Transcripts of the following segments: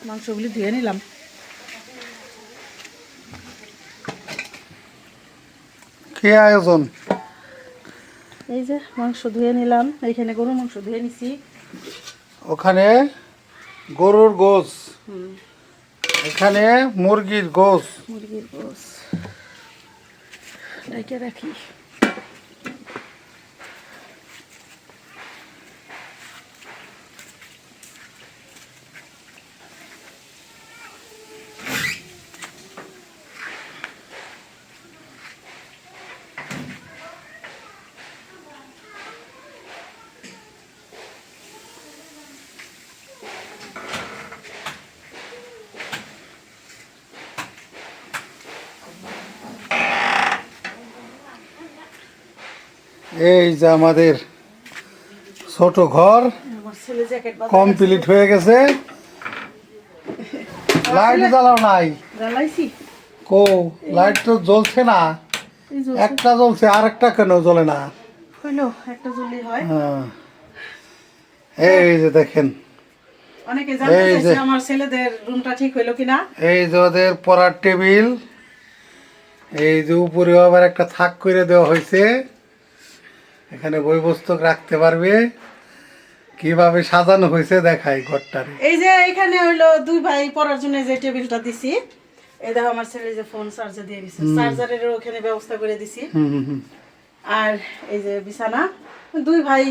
মাংসগুলি ধুয়ে নিলাম। কি আয়োজন? এই যে মাংস ধুয়ে নিলাম, এইখানে গরুর মাংস ধুয়ে নিছি। ওখানে গরুর গোশ, এখানে মুরগির গোশ। মুরগির গোশ রেখে রাখি। এই যে আমাদের ছোট ঘর আমার ছেলে জ্যাকেট কমপ্লিট হয়ে গেছে। লাইট জ্বালাও নাই? জ্বালাইছি। কো লাইট তো জ্বলছে না, এই যে একটা জ্বলছে আর একটা কেন জ্বলে না? হইলো একটা জ্বললেই হয়। হ্যাঁ, এই যে দেখেন, অনেকে জানতে চাইছে আমার ছেলেদের রুমটা ঠিক হইলো কিনা। এই যে ওদের পড়ার টেবিল, এই যে উপরে আবার একটা থাক করে দেওয়া হয়েছে, এখানে বই পুস্তক রাখতে পারবে। কিভাবে সাজানো হয়েছে দেখাই ঘরটারে। এই যে এখানে হইলো দুই ভাই পড়ার জন্য যে টেবিলটা দিছি, এই দেখো আমার ছেলে যে ফোন চার্জার দিয়ে দিছে, চার্জারের ওখানে ব্যবস্থা করে দিছি। আর এই যে বিছানা, দুই ভাই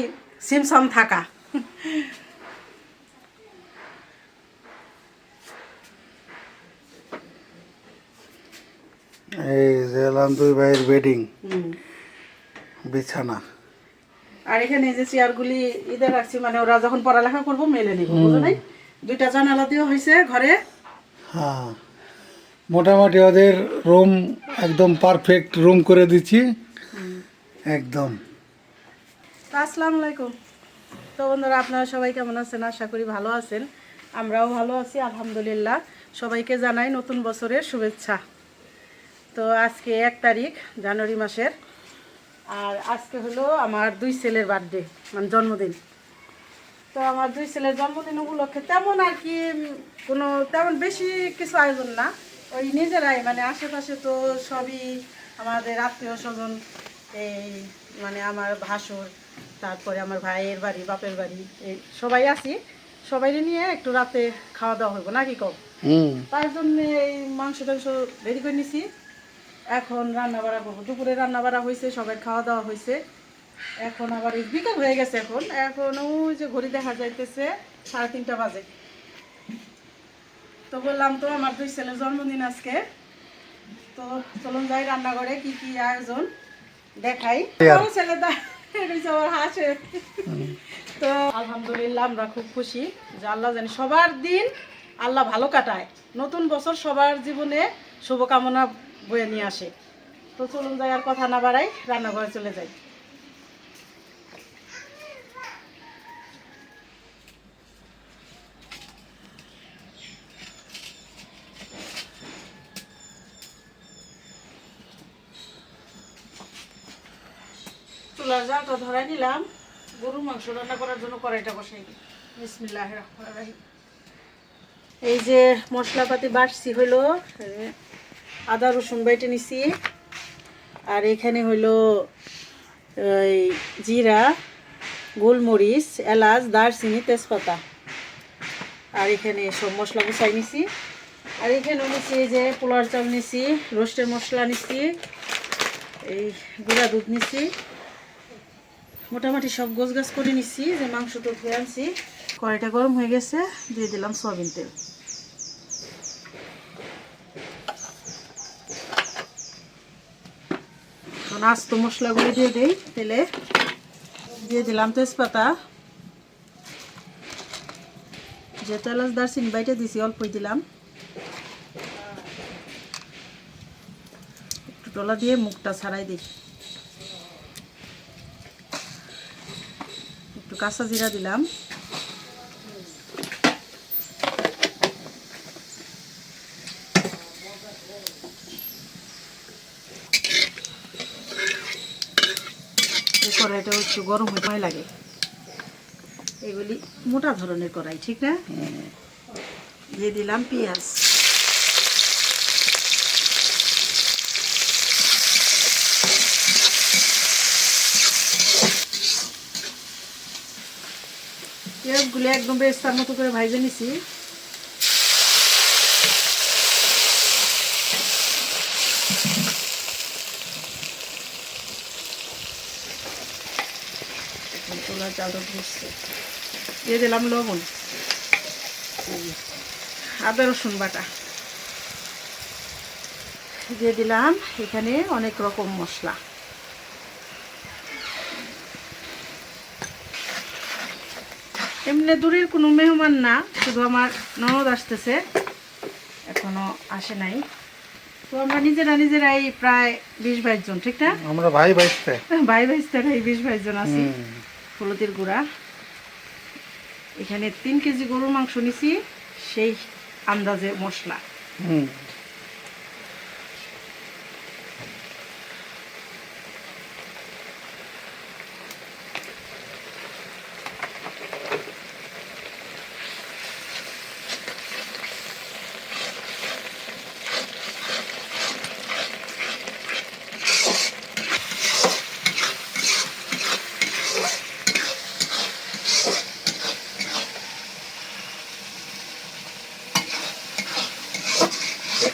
সিমসাম থাকা। এই যে এলাম দুই ভাইয়ের বেডিং বিছানা। আর এখানে এই যে চেয়ারগুলি ঈদে রাখছি, মানে ওরা যখন পড়ালেখা করবো মেলে নিব, বুঝো নাই? দুইটা জানালা দেওয়া হয়েছে ঘরে। হ্যাঁ, মোটামুটি ওদের রুম একদম পারফেক্ট রুম করে দিচ্ছি একদম। আসসালামু আলাইকুম। তো বন্ধুরা, আপনারা সবাই কেমন আছেন? আশা করি ভালো আছেন। আমরাও ভালো আছি আলহামদুলিল্লাহ। সবাইকে জানাই নতুন বছরের শুভেচ্ছা। তো আজকে 1 তারিখ জানুয়ারি মাসের, আর আজকে হলো আমার দুই ছেলের বার্থডে, মানে জন্মদিন। তো আমার দুই ছেলের জন্মদিন উপলক্ষে তেমন আর কি কোনো তেমন বেশি কিছু আয়োজন না, ওই নিজেরাই, মানে আশেপাশে তো সবই আমাদের আত্মীয় স্বজন, এই মানে আমার ভাসুর, তারপরে আমার ভাইয়ের বাড়ি, বাপের বাড়ি, এই সবাই আছি। সবাই নিয়ে একটু রাতে খাওয়া দাওয়া হইব নাকি কম, তার জন্য এই মাংস টাংস রেডি করে নিছি। এখন রান্না বাড়া করবো। দুপুরে রান্না বাড়া হয়েছে, সবাই খাওয়া দাওয়া হয়েছে। এখন আবার বিকাল হয়ে গেছে, এখন ওই যে ঘড়ি দেখা যাইতেছে 3:30 বাজে। তো বললাম তো আমার দুই ছেলের জন্মদিন আজকে, তো চলুন যাই রান্নাঘরে কি কি আয়োজন দেখাই। ছেলে হাসে। তো আলহামদুলিল্লাহ আমরা খুব খুশি যে আল্লাহ জানি সবার দিন আল্লাহ ভালো কাটায়, নতুন বছর সবার জীবনে শুভকামনা বয়ে নিয়ে আসে। তো চলুন যাই, আর কথা না বাড়াই, রান্নাঘরে চলে যাই। চুলার জালটা ধরাই নিলাম, গরুর মাংস রান্না করার জন্য কড়াইটা বসাই দিই। বিসমিল্লাহির রহমানির রহিম। এই যে মশলাপাতি বাটছি হইলো, আদা রসুন বেটে নিছি, আর এখানে হইলো এই জিরা, গোলমরিচ, এলাচ, দারচিনি, তেজপাতা, আর এখানে সব মশলা গুছাই নিছি। আর এখানে নিছি এই যে পোলার চাল নিছি, রোস্টের মশলা নিছি, এই গুঁড়া দুধ নিছি, মোটামুটি সব গোছ গাছ করে নিছি। যে মাংস তো ধুয়ে আনছি। কড়াইটা গরম হয়ে গেছে, দিয়ে দিলাম সয়াবিন তেল। আস্ত মশলাগুলো দিয়ে দিই তেলে, দিয়ে দিলাম তেজপাতা, যেহেতু এলাচ দারচিনি বাইটে দিছি অল্পই দিলাম, একটু টলা দিয়ে মুখটা ছাড়াই দিই, একটু কাঁচা জিরা দিলাম, কড়াইটা একটু গরম হয়ে লাগে। এগুলি মোটা ধরনের কড়াই, ঠিক না? দিয়ে দিলাম পেঁয়াজ, পেঁয়াজগুলো একদম বেস্তার মতো করে ভাজে নিছি। চুলার জালটা ধরছে, দিয়ে দিলাম লবণ, আদা রসুন বাটা, দিয়ে দিলাম এখানে অনেক রকম মশলা। এমনি দূরের কোনো মেহমান না, শুধু আমার ননদ আসতেছে, এখনো আসে নাই। তো আমরা নিজেরাই প্রায় 20-22 জন, ঠিক না? আমরা ভাই ভাইতে ভাই ভাইস্তারাই 20-22 জন আছি। হলুদের গুঁড়া, এখানে 3 কেজি গরুর মাংস নিছি, সেই আন্দাজে মশলা।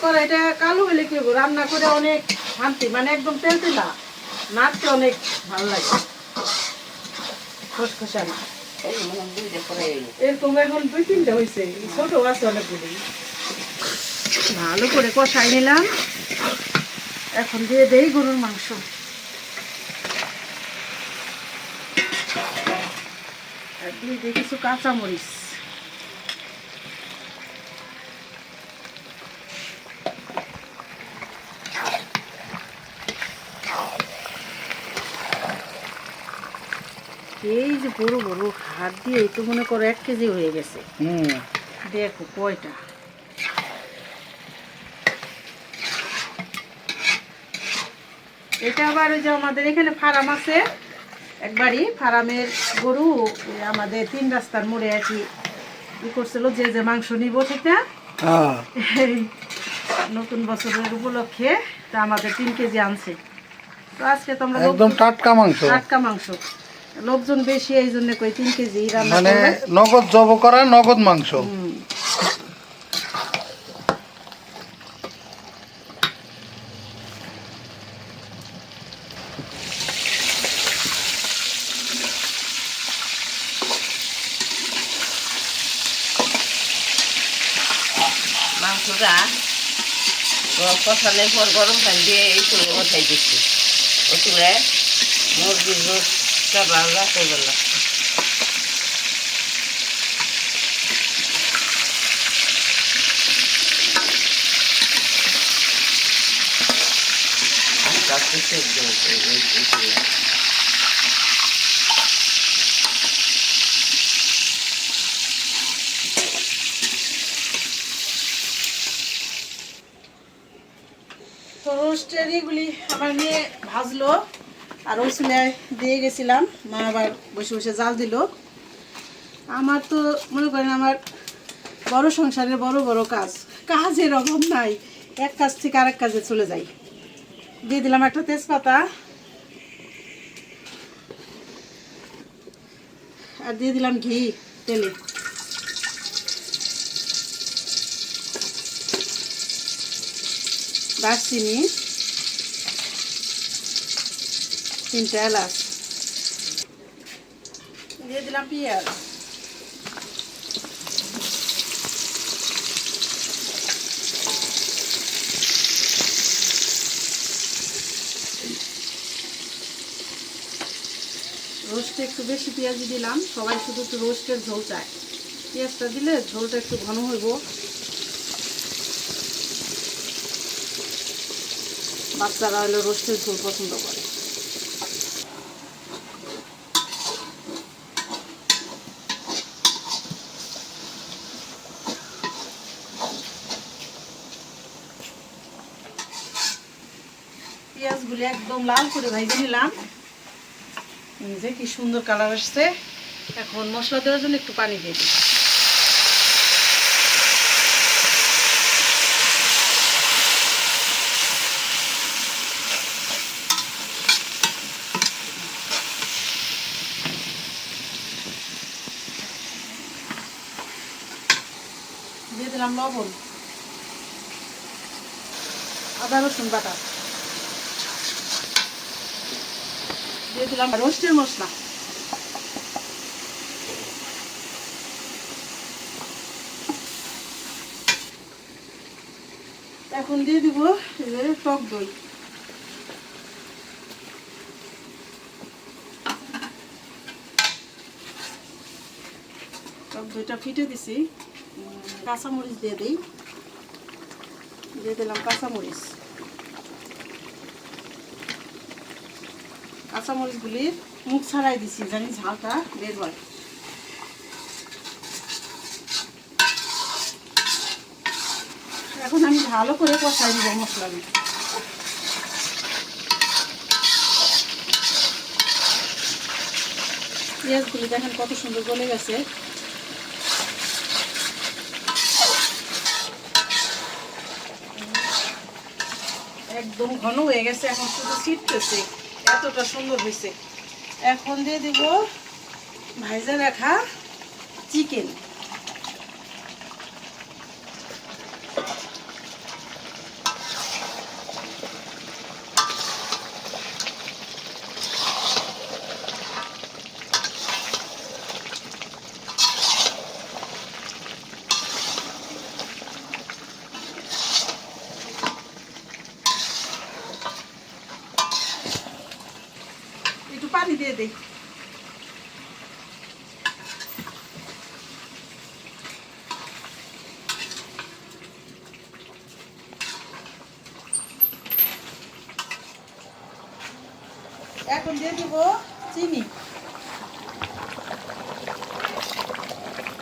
কড়াইটা কালো হলে কি হবো, রান্না করে অনেক শান্তি, মানে একদম তেলতেলা, নাড়তে অনেক ভালো লাগে, খসখসা না। এরকম এখন 2-3টা হয়েছে, ছোট আছে অনেকগুলি। ভালো করে কষাই নিলাম, এখন দিয়ে দেই গরুর মাংস। আর দিয়ে দিই কিছু কাঁচামরিচ। এই যে বড় বড় হাত দিয়ে তো মনে করো 1 কেজি হয়ে গেছে। দেখো কয়টা। এটা আবার ওই যে আমাদের এখানে ফার্ম আছে, একবারই ফার্মের গরু আমাদের 3 রাস্তার মোড়ে আর কি করছিল, যে মাংস নিব, ঠিক না? এই নতুন বছরের উপলক্ষে তা আমাদের 3 কেজি আনছে। তো আজকে তো আমরা একদম টাটকা মাংস, লোকজন বেশি, এই জন্য কই 3 কেজি রান্না মানে করবে। নগদ জব করা নগদ মাংস। মাংসটা কষানোর পর গরম পানি দিয়ে এই চুলে বসাই দিচ্ছি, ও চুলে মুরগির রোজটা ভালো রাখতে বললাম। আস্তে আস্তে সেদ্ধ হচ্ছে এই চুলে। তো রোস্টের এগুলি আমার মেয়ে ভাজলো, আর ওই চুলায় দিয়ে গেছিলাম, মা আবার বসে বসে জাল দিল। আমার তো মনে করেন আমার বড় সংসারের বড় বড় কাজের অভাব নাই, এক কাজ থেকে আরেক কাজে চলে যাই। দিয়ে দিলাম একটা তেজপাতা, আর দিয়ে দিলাম ঘি তেলে। দারচিনি, 3টা এলাচ, দিয়ে দিলাম পেঁয়াজ, রোস্টে একটু বেশি পেঁয়াজি দিলাম, সবাই শুধু একটু রোস্টের ঝোল চায়, পেঁয়াজটা দিলে ঝোলটা একটু ঘন হইব। বাচ্চারা হলো রোস্টের ঝোল পছন্দ করে। পেঁয়াজগুলি একদম লাল করে ভেজে নিলাম, যে কি সুন্দর কালার আসছে। এখন মশলা দেওয়ার জন্য একটু পানি দিয়ে দিই। দিলাম লবণ, আদা রসুন বাটা, দিয়ে দিলাম রোস্টের মশলা, এখন দিয়ে দিব টক দই, টক দইটা ফিটে দিছি। কাঁচামরিচ দিয়ে দিই, দিয়ে দিলাম কাঁচামরিচ। কাঁচামরিচগুলির মুখ ছাড়াই দিছি জানি ঝালটা বের হয়। এখন আমি ভালো করে কষাই দিব মশলাগুলো। পেঁয়াজগুলি দেখেন কত সুন্দর গলে গেছে। একদম ঘন হয়ে গেছে, এখন শুধু ছিটতেছে, এতটা সুন্দর হয়েছে। এখন দিয়ে দিব ভাজা রাখা চিকেন। একটু পানি দিয়ে দিই। এখন দিয়ে দিব চিনি,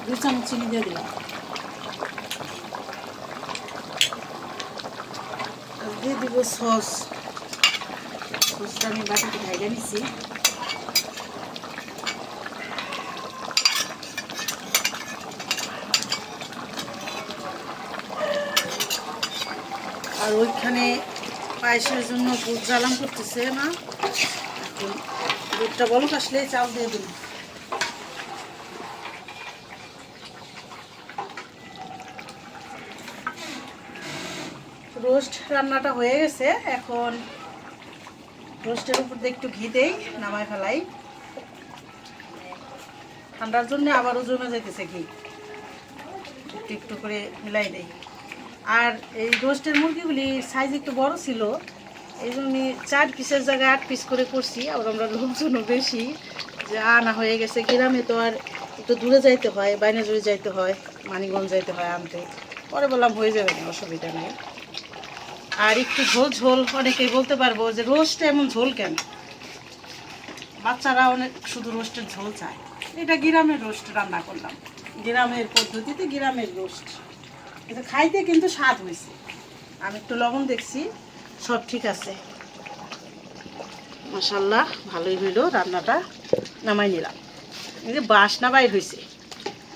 2 চামচ চিনি দিয়ে দিলাম। দিয়ে দিব সস, সসটা আমি বাটিতে ঢাইলে নিচ্ছি। আর ওইখানে পায়েসের জন্য দুধ জ্বালান করতেছে না, এখন দুধটা বলক আসলে চাল দিয়ে দিন। রোস্ট রান্নাটা হয়ে গেছে, এখন রোস্টের উপর দিয়ে একটু ঘি দেই, নামায় ফেলাই। ঠান্ডার জন্য আবারও জমে যাইতেছে ঘি, একটু একটু করে মিলাই দেই। আর এই রোস্টের মুরগিগুলি সাইজ একটু বড় ছিল, এই জন্য 4 পিসের জায়গায় 8 পিস করে করছি। আবার আমরা লোকজনও বেশি, যে আনা হয়ে গেছে। গ্রামে তো আর একটু দূরে যাইতে হয়, বাইনাজুড়ি যাইতে হয়, মানিকগঞ্জ যাইতে হয় আনতে। পরে বললাম হয়ে যাবে না, অসুবিধা নেই। আর একটু ঝোল ঝোল, অনেকেই বলতে পারবো যে রোস্টে এমন ঝোল কেন, বাচ্চারা অনেক শুধু রোস্টের ঝোল চায়। এটা গ্রামের রোস্ট রান্না করলাম, গ্রামের পদ্ধতিতে গ্রামের রোস্ট, কিন্তু খাইতে কিন্তু স্বাদ হয়েছে। আমি একটু লবণ দেখছি, সব ঠিক আছে, মাশাআল্লাহ ভালোই হইলো। রান্নাটা নামাই নিলাম, এই যে বাসনা বাইর হয়েছে,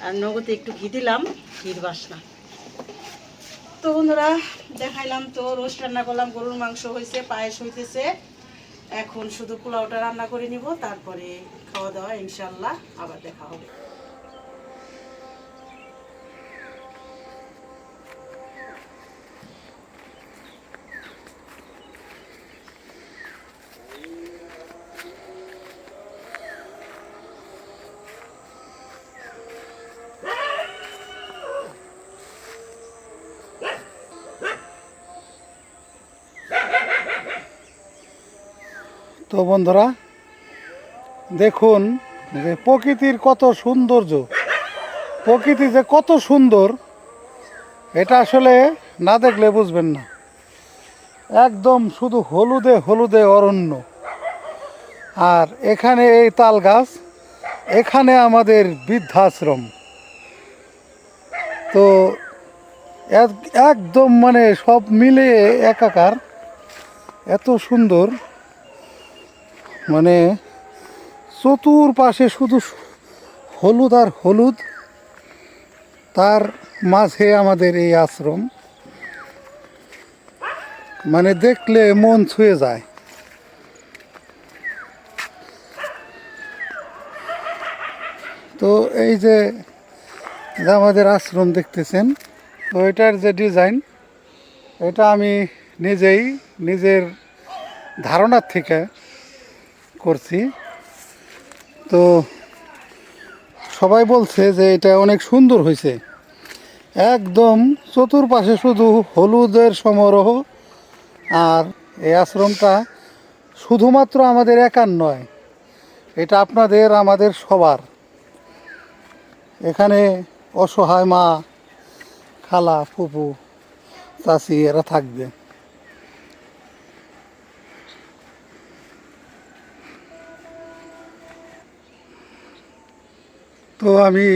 আর নগদে একটু ঘি দিলাম, ঘির বাসনা। তো বন্ধুরা দেখাইলাম তো, রোস্ট রান্না করলাম, গরুর মাংস হয়েছে, পায়েস হইতেছে। এখন শুধু পোলাওটা রান্না করে নিব, তারপরে খাওয়া দাওয়া ইনশাল্লাহ আবার দেখা হবে। তো বন্ধুরা দেখুন যে প্রকৃতির কত সৌন্দর্য, প্রকৃতি যে কত সুন্দর, এটা আসলে না দেখলে বুঝবেন না। একদম শুধু হলুদে হলুদে অরণ্য। আর এখানে এই তাল গাছ, এখানে আমাদের বৃদ্ধাশ্রম। তো একদম মানে সব মিলে একাকার, এত সুন্দর, মানে চতুর্পাশে শুধু হলুদ আর হলুদ, তার মাঝে আমাদের এই আশ্রম, মানে দেখলে মন ছুঁয়ে যায়। তো এই যে আমাদের আশ্রম দেখতেছেন, তো এটার যে ডিজাইন, এটা আমি নিজেই নিজের ধারণার থেকে করছি। তো সবাই বলছে যে এটা অনেক সুন্দর হয়েছে, একদম চতুর্পাশে শুধু হলুদের সমারোহ। আর এই আশ্রমটা শুধুমাত্র আমাদের একার নয়, এটা আপনাদের আমাদের সবার। এখানে অসহায় মা, খালা, ফুপু, চাচি এরা থাকবে। তো আমি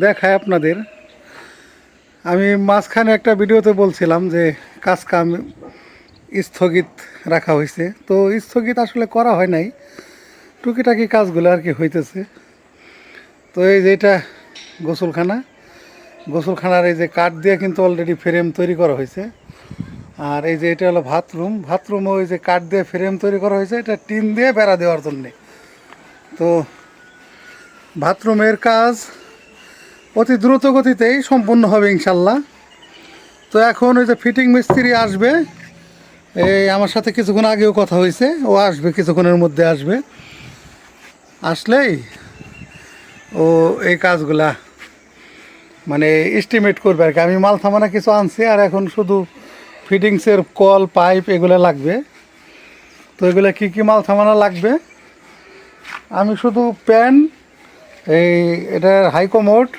দেখাই আপনাদের, আমি মাঝখানে একটা ভিডিওতে বলছিলাম যে কাজ কাম স্থগিত রাখা হয়েছে। তো স্থগিত আসলে করা হয় নাই, টুকিটাকি কাজগুলো আর কি হইতেছে। তো এই যে এটা গোসলখানা, গোসলখানার এই যে কাঠ দিয়ে কিন্তু অলরেডি ফ্রেম তৈরি করা হয়েছে। আর এই যে এটা হলো বাথরুম, বাথরুমও ওই যে কাঠ দিয়ে ফ্রেম তৈরি করা হয়েছে, এটা টিন দিয়ে বেড়া দেওয়ার জন্যে। তো বাথরুমের কাজ অতি দ্রুত গতিতেই সম্পূর্ণ হবে ইনশাল্লাহ। তো এখন ওই যে ফিটিং মিস্ত্রি আসবে, এই আমার সাথে কিছুক্ষণ আগেও কথা হয়েছে, ও আসবে কিছুক্ষণের মধ্যে আসবে। আসলেই ও এই কাজগুলা মানে এস্টিমেট করবে আর কি। আমি মাল থামানা কিছু আনছি, আর এখন শুধু ফিটিংসের কল পাইপ এগুলো লাগবে। তো এগুলো কী কী মাল থামানা লাগবে, আমি শুধু প্যান, এই এটার হাইকমোড,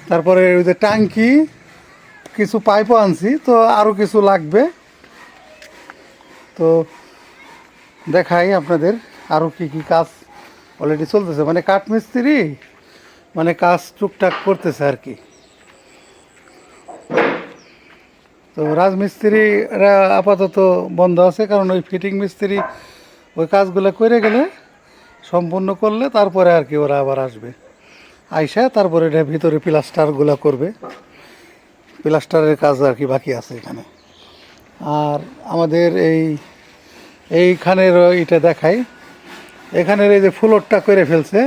তারপরে ওই যে ট্যাঙ্কি, কিছু পাইপও আনছি। তো আরও কিছু লাগবে, তো দেখাই আপনাদের আরও কী কী কাজ অলরেডি চলতেছে। মানে কাঠমিস্ত্রি মানে কাজ টুকটাক করতেছে আর কি। তো রাজমিস্ত্রিরা আপাতত বন্ধ আছে, কারণ ওই ফিটিং মিস্ত্রি ওই কাজগুলো করে গেলে, সম্পূর্ণ করলে তারপরে আর কি ওরা আবার আসবে, আইসা তারপরে এটা ভিতরে প্লাস্টারগুলো করবে। প্লাস্টারের কাজ আর কি বাকি আছে এখানে। আর আমাদের এইখানের এটা দেখাই, এখানের এই যে ফ্লোরটা করে ফেলছে,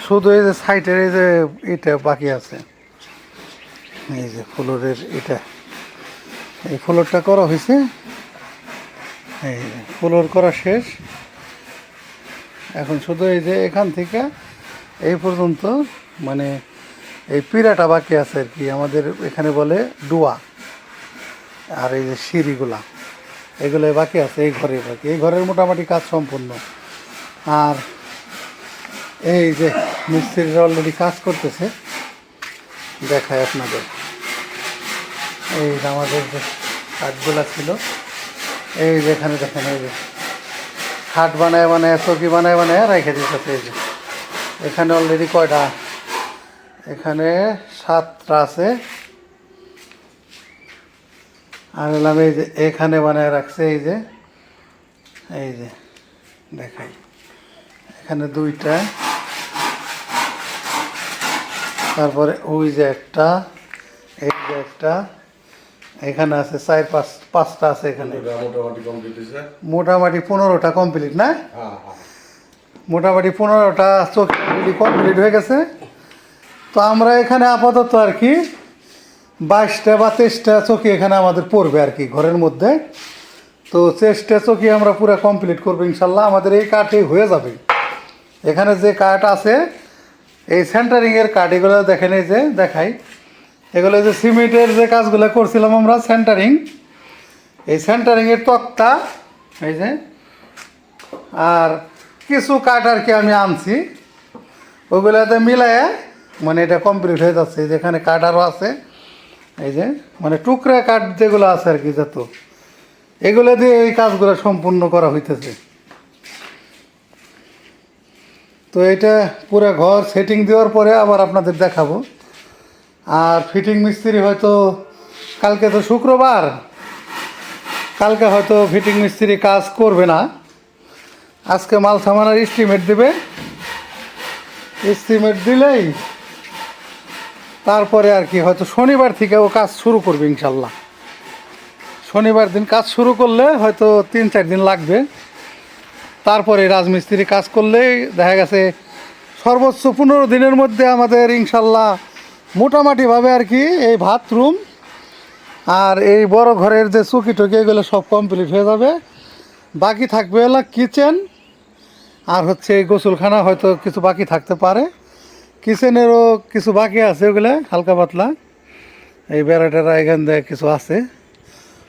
শুধু এই যে সাইডের এই যে এটা বাকি আছে, এই যে ফ্লোরের এটা, এই ফ্লোরটা করা হয়েছে, এই ফ্লোর করা শেষ। এখন শুধু এই যে এখান থেকে এই পর্যন্ত মানে এই পিড়াটা বাকি আছে আর কি, আমাদের এখানে বলে ডুয়া। আর এই যে সিঁড়িগুলা এগুলো বাকি আছে, এই ঘরে বাকি, এই ঘরের মোটামুটি কাজ সম্পূর্ণ। আর এই যে মিস্ত্রিরা অলরেডি কাজ করতেছে, দেখায় আপনাদের। এই যে আমাদের যে কাঠগুলা ছিল, এই যেখানে দেখেন এই যে খাট বানায় বানায়, চৌকি বানায় বানায় রেখে দিতেছে। এই যে এখানে অলরেডি কয়টা, এখানে 7টা আছে। আর এলাম এই যে এখানে বানায় রাখছে, এই যে দেখাই, এখানে 2টা, তারপরে ওই যে একটা, এই যে একটা, এখানে আছে 4-5টা আছে এখানে। মোটামুটি 15টা কমপ্লিট না? মোটামুটি 15টা চৌকি কমপ্লিট হয়ে গেছে। তো আমরা এখানে আপাতত আর কি 22টা বা 23টা চৌকি এখানে আমাদের পড়বে আর কি ঘরের মধ্যে। তো 23টা চৌকি আমরা পুরো কমপ্লিট করবো ইনশাল্লাহ। আমাদের এই কাঠে হয়ে যাবে। এখানে যে কাঠ আছে, এই সেন্টারিংয়ের কাঠ, এগুলো দেখেন, এই যে দেখাই, এগুলো যে সিমেন্টের যে কাজগুলো করছিলাম আমরা সেন্টারিং, এই সেন্টারিংয়ের তক্তা, এই যে, আর কিছু কাঠ আর কি আমি আনছি, ওগুলোতে মিলায় মানে এটা কমপ্লিট হয়ে যাচ্ছে। যেখানে কাঠ আরও আছে, এই যে মানে টুকরা কাঠ যেগুলো আছে আর কি, যত এগুলো দিয়ে এই কাজগুলো সম্পূর্ণ করা হইতেছে। তো এটা পুরো ঘর সেটিং দেওয়ার পরে আবার আপনাদের দেখাবো। আর ফিটিং মিস্ত্রি হয়তো কালকে, তো শুক্রবার, কালকে হয়তো ফিটিং মিস্ত্রি কাজ করবে না। আজকে মাল সামানার এস্টিমেট দেবে, এস্টিমেট দিলেই তারপরে আর কি হয়তো শনিবার থেকে ও কাজ শুরু করবে ইনশাল্লাহ। শনিবার দিন কাজ শুরু করলে হয়তো 3-4 দিন লাগবে। তারপরে রাজমিস্ত্রি কাজ করলেই দেখা গেছে সর্বোচ্চ 15 দিনের মধ্যে আমাদের ইনশাল্লাহ মোটামুটিভাবে আর কি এই বাথরুম আর এই বড় ঘরের যে চুকি টুকি এগুলো সব কমপ্লিট হয়ে যাবে। বাকি থাকবে হলো কিচেন আর হচ্ছে এই গোসলখানা, হয়তো কিছু বাকি থাকতে পারে। কিচেনেরও কিছু বাকি আছে, ওগুলো হালকা পাতলা, এই বেড়া টেরা এখান থেকে কিছু আছে।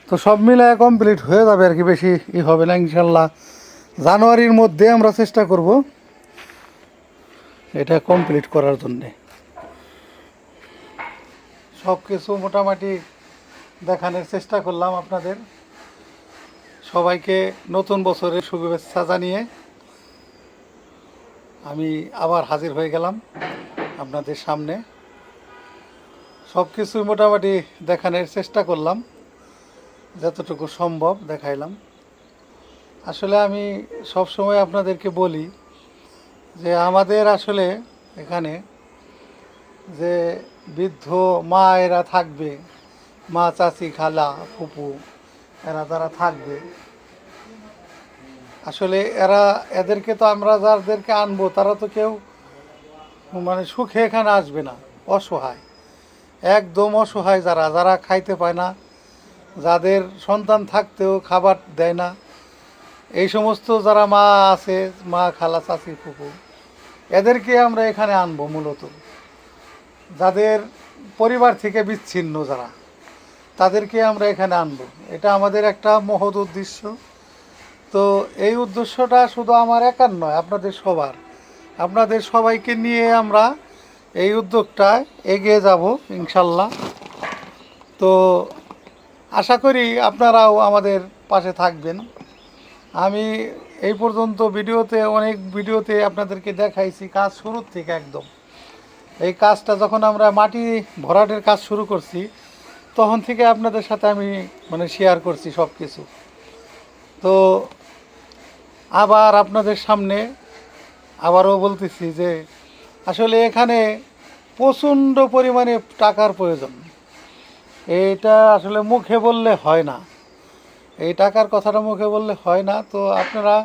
তো সব মিলে কমপ্লিট হয়ে যাবে আর কি, বেশি হবে না ইনশাল্লাহ। জানুয়ারির মধ্যে আমরা চেষ্টা করব এটা কমপ্লিট করার জন্যে। সব কিছু মোটামুটি দেখানোর চেষ্টা করলাম আপনাদের। সবাইকে নতুন বছরের শুভেচ্ছা জানিয়ে আমি আবার হাজির হয়ে গেলাম আপনাদের সামনে। সব কিছু মোটামুটি দেখানোর চেষ্টা করলাম, যতটুকু সম্ভব দেখাইলাম। আসলে আমি সব সময় আপনাদেরকে বলি যে আমাদের আসলে এখানে যে বৃদ্ধ মা এরা থাকবে, মা, চাচি, খালা, ফুপু, এরা যারা থাকবে, আসলে এদেরকে তো আমরা যাদেরকে আনবো তারা তো কেউ মানে সুখে এখানে আসবে না, অসহায়, একদম অসহায়, যারা যারা খাইতে পায় না, যাদের সন্তান থাকতেও খাবার দেয় না, এই সমস্ত যারা মা আছে, মা, খালা, চাচি, ফুপু, এদেরকে আমরা এখানে আনবো মূলত। যাদের পরিবার থেকে বিচ্ছিন্ন যারা, তাদেরকে আমরা এখানে আনবো। এটা আমাদের একটা মহৎ উদ্দেশ্য। তো এই উদ্দেশ্যটা শুধু আমার একার নয়, আপনাদের সবার, আপনাদের সবাইকে নিয়ে আমরা এই উদ্যোগটায় এগিয়ে যাব ইনশাল্লাহ। তো আশা করি আপনারাও আমাদের পাশে থাকবেন। আমি এই পর্যন্ত অনেক ভিডিওতে আপনাদেরকে দেখাইছি কাজ শুরুর থেকে একদম। এই কাজটা যখন আমরা মাটি ভরাটের কাজ শুরু করছি, তখন থেকে আপনাদের সাথে আমি মানে শেয়ার করছি সব কিছু। তো আবার আপনাদের সামনে আবারও বলতেছি যে আসলে এখানে প্রচণ্ড পরিমাণে টাকার প্রয়োজন। এটা আসলে মুখে বললে হয় না, এই টাকার কথাটা মুখে বললে হয় না। তো আপনারা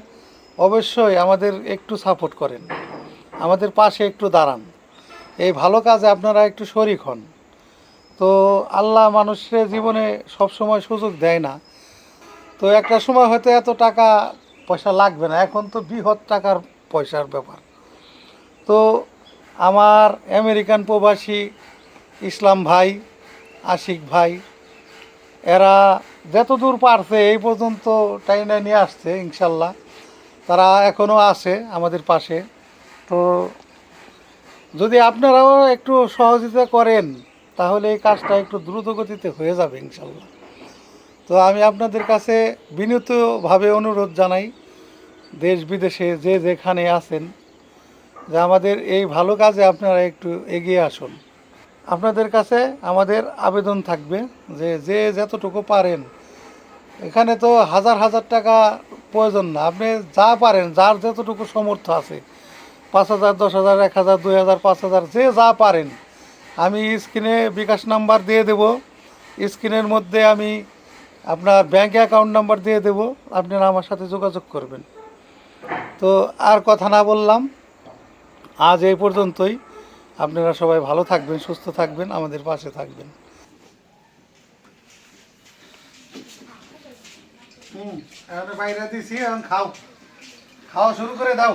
অবশ্যই আমাদের একটু সাপোর্ট করেন, আমাদের পাশে একটু দাঁড়ান, এই ভালো কাজে আপনারা একটু শরিক হন। তো আল্লাহ মানুষের জীবনে সব সময় সুযোগ দেয় না। তো একটা সময় হয়তো এত টাকা পয়সা লাগবে না, এখন তো বৃহৎ টাকার পয়সার ব্যাপার। তো আমার আমেরিকান প্রবাসী ইসলাম ভাই, আশিক ভাই, এরা যতদূর পারছে এই পর্যন্ত টাইনে নিয়ে আসছে ইনশাল্লাহ। তারা এখনও আছে আমাদের পাশে। তো যদি আপনারাও একটু সহযোগিতা করেন তাহলে এই কাজটা একটু দ্রুত গতিতে হয়ে যাবে ইনশাল্লাহ। তো আমি আপনাদের কাছে বিনীতভাবে অনুরোধ জানাই, দেশ বিদেশে যে যেখানে আছেন, যে আমাদের এই ভালো কাজে আপনারা একটু এগিয়ে আসুন। আপনাদের কাছে আমাদের আবেদন থাকবে যে যে যতটুকু পারেন, এখানে তো হাজার হাজার টাকা প্রয়োজন না, আপনি যা পারেন, যার যতটুকু সামর্থ্য আছে, 5,000, 10,000, 1,000, 2,000, 5,000, যে যা পারেন, আমি স্ক্রিনে বিকাশ নাম্বার দিয়ে দেব। স্ক্রিনের মধ্যে আমি আপনার ব্যাঙ্ক অ্যাকাউন্ট নাম্বার দিয়ে দেব, আপনারা আমার সাথে যোগাযোগ করবেন। তো আর কথা না বললাম, আজ এই পর্যন্তই। আপনারা সবাই ভালো থাকবেন, সুস্থ থাকবেন, আমাদের পাশে থাকবেন। এখন বাইরে দিছি, এখন খাও, খাওয়া শুরু করে দাও।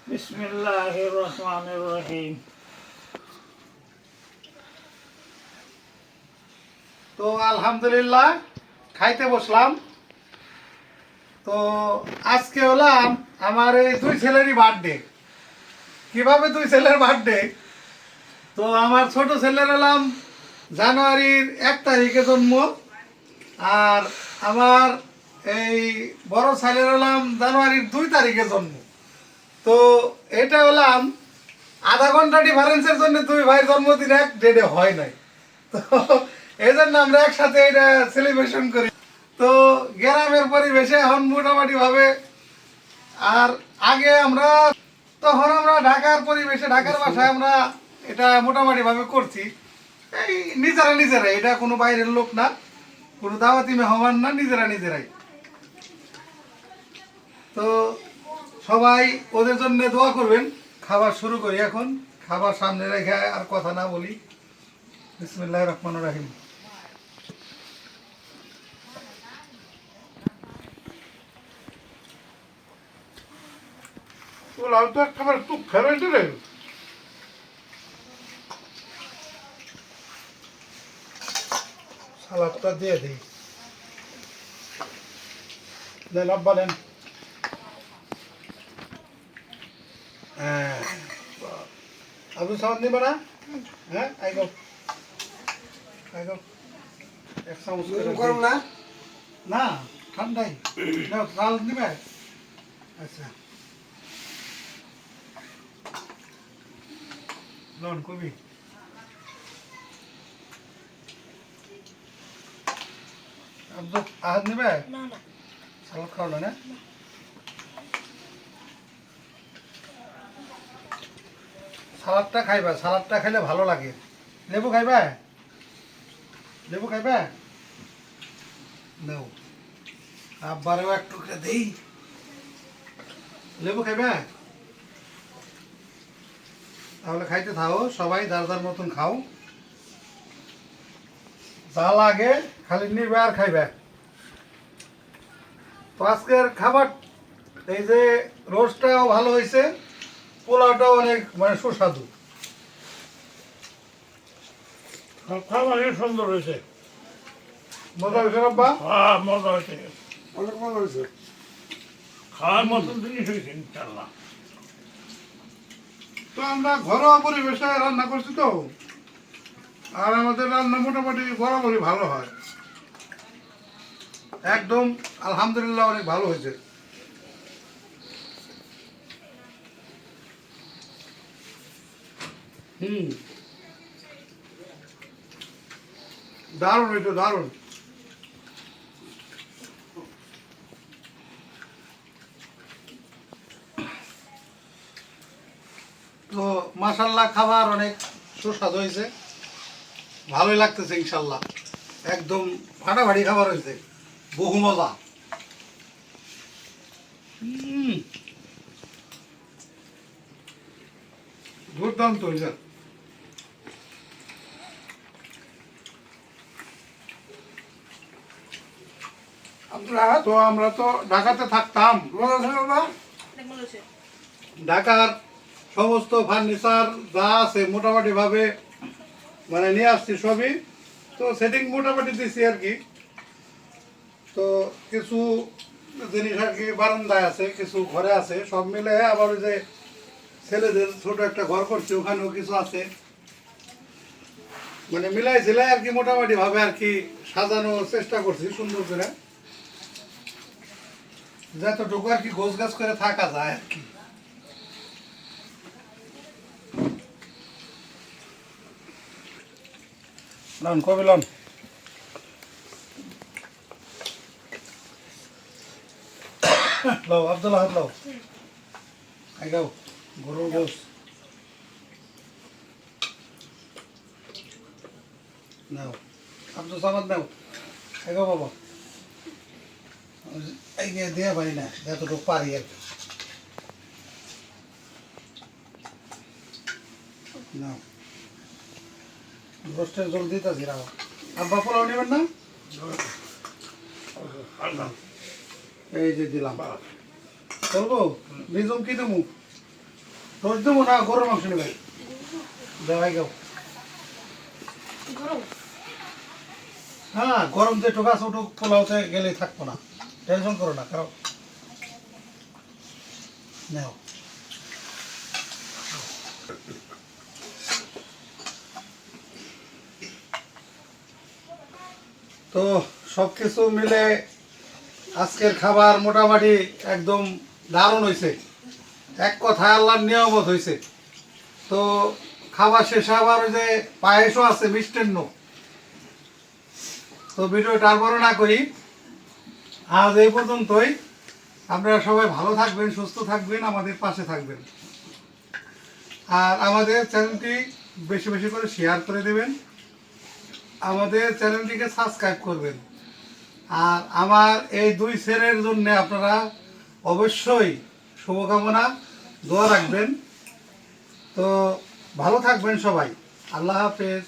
বিসমিল্লাহির রহমানির রহিম। তো আলহামদুলিল্লাহ খাইতে বসলাম। তো আজকে হলাম আমার এই দুই ছেলেরই বার্থডে। কিভাবে দুই ছেলের বার্থডে? তো আমার ছোট ছেলের হলাম জানুয়ারির 1 তারিখে জন্ম, আর আমার এই বড় ছেলের হলাম জানুয়ারির 2 তারিখে জন্ম। তো এটা হলাম আধা ঘন্টা ডিফারেন্সের জন্য দুই ভাইয়ের জন্মদিন এক ডেটে হয় নাই। তো এই জন্য আমরা একসাথে এটা সেলিব্রেশন করি। তো গ্রামের পরিবেশে এখন মোটামুটি ভাবে, আর আগে তখন আমরা ঢাকার পরিবেশে, ঢাকার বাসায় আমরা এটা মোটামুটি ভাবে করছি, এই নিজেরাই, এটা কোনো বাইরের লোক না, কোনো দাওয়াতি মেহমান না, নিজেরাই। তো সবাই ওদের জন্য দোয়া করবেন। খাবার শুরু করি এখন, খাবার সামনে রেখে আর কথা না বলি। বিসমিল্লাহির রহমানির রহিম। পোলাও তো একেবারে টুক ফেরাই দিলে। সালাদটা দিয়ে দিই। দেন আব্বা নেন। হ্যাঁ, আবু সালাদ নিবে না? হ্যাঁ, আইগো আইগো। এক চামচ করে গরম না? না, ঠান্ডাই। নাও, সালাদ নিবে? আচ্ছা। লন কবি। আব্দুল আহাদ নিবে? না না সালাদ খাও না? সালাদটা খাইবা, সালাদটা খাইলে ভালো লাগে। লেবু খাইবা? লেবু খাইবা? নাও, আব্বারেও এক টুকরা দেই। লেবু খাইবা? তাহলে খাইতে থাও, সবাই যার যার মতন খাও। যা লাগে খালি নিবে আর খাইবে। তো আজকের খাবার এই যে রোস্টটাও ভালো হয়েছে, পোলাওটাও অনেক মানে সুস্বাদু। খাবারই সুন্দর হয়েছে। মজা হয়েছে আব্বা? হ্যাঁ, মজা হয়েছে। অনেক মজা হয়েছে। খাওয়ার মতন জিনিস হয়েছে ইনশাল্লাহ। তো আমরা ঘরোয়া পরিবেশে রান্না করছি তো, আর আমাদের রান্না মোটামুটি বরাবরই ভালো হয়। একদম আলহামদুলিল্লাহ অনেক ভালো হয়েছে। দারুণ হয়েছে, দারুণ। তো মাশাল্লাহ খাবার অনেক সুস্বাদু হয়েছে, ভালোই লাগতেছে ইনশাল্লাহ। একদম ফাটাফাটি খাবার হয়েছে, বহু মজা। দুর্দান্ত হয়েছে। তো আমরা তো ঢাকাতে থাকতাম, ঢাকার সমস্ত ফার্নিচার যা আছে মোটামুটি ভাবে মানে নিয়ে আসছি সবই। তো সেটিং মোটামুটি দিছি আর কি। তো কিছু জিনিস আর কি বারান্দায় আছে, কিছু ঘরে আছে, সব মিলে আবার ওই যে ছেলেদের ছোট একটা ঘর করছে, ওখানেও কিছু আছে। মানে মিলাই ঝিলাই আর কি মোটামুটি ভাবে আর কি সাজানোর চেষ্টা করছি সুন্দর করে, যতটুকু আর কি গোছ গাছ করে থাকা যায় আর কি। লন কবি লন। লও আব্দুল্লাহ হাত লও। খাই গাও গরুর গোস। নাও আব্দুল সামাদ নাও, খাই গাও বাবা। এই যে দেয়া পারি না, যতটুকু পারি আর কি। নাও রোস্টের জল দিতেছি রাও। আব্বা পোলাও নেবেন না? এই যে দিলাম। চলবো? নিজম কি দেবো? রোজ দেবো না গরুর মাংস নেবে? দেওয়াই গাও। হ্যাঁ, গরম যে টোকা ওটুক পোলাওতে গেলেই থাকবো না, টেনশন করো না। কারণ নাও তো সব কিছু মিলে আজকের খাবার মোটামুটি একদম দারুণ হয়েছে। এক কথায় আল্লাহর নিয়ামত হয়েছে। তো খাবার শেষে আবার ওই যে পায়েসও আছে, মিষ্টান্ন। তো ভিডিওটা আর বড় না করি, আজ এই পর্যন্তই। আপনারা সবাই ভালো থাকবেন, সুস্থ থাকবেন, আমাদের পাশে থাকবেন। আর আমাদের চ্যানেলটি বেশি বেশি করে শেয়ার করে দেবেন, আমাদের চ্যানেলটিকে সাবস্ক্রাইব করবেন। আর আমার এই দুই ছেলের জন্য আপনারা অবশ্যই শুভকামনা দোয়া রাখবেন। তো ভালো থাকবেন সবাই। আল্লাহ হাফেজ।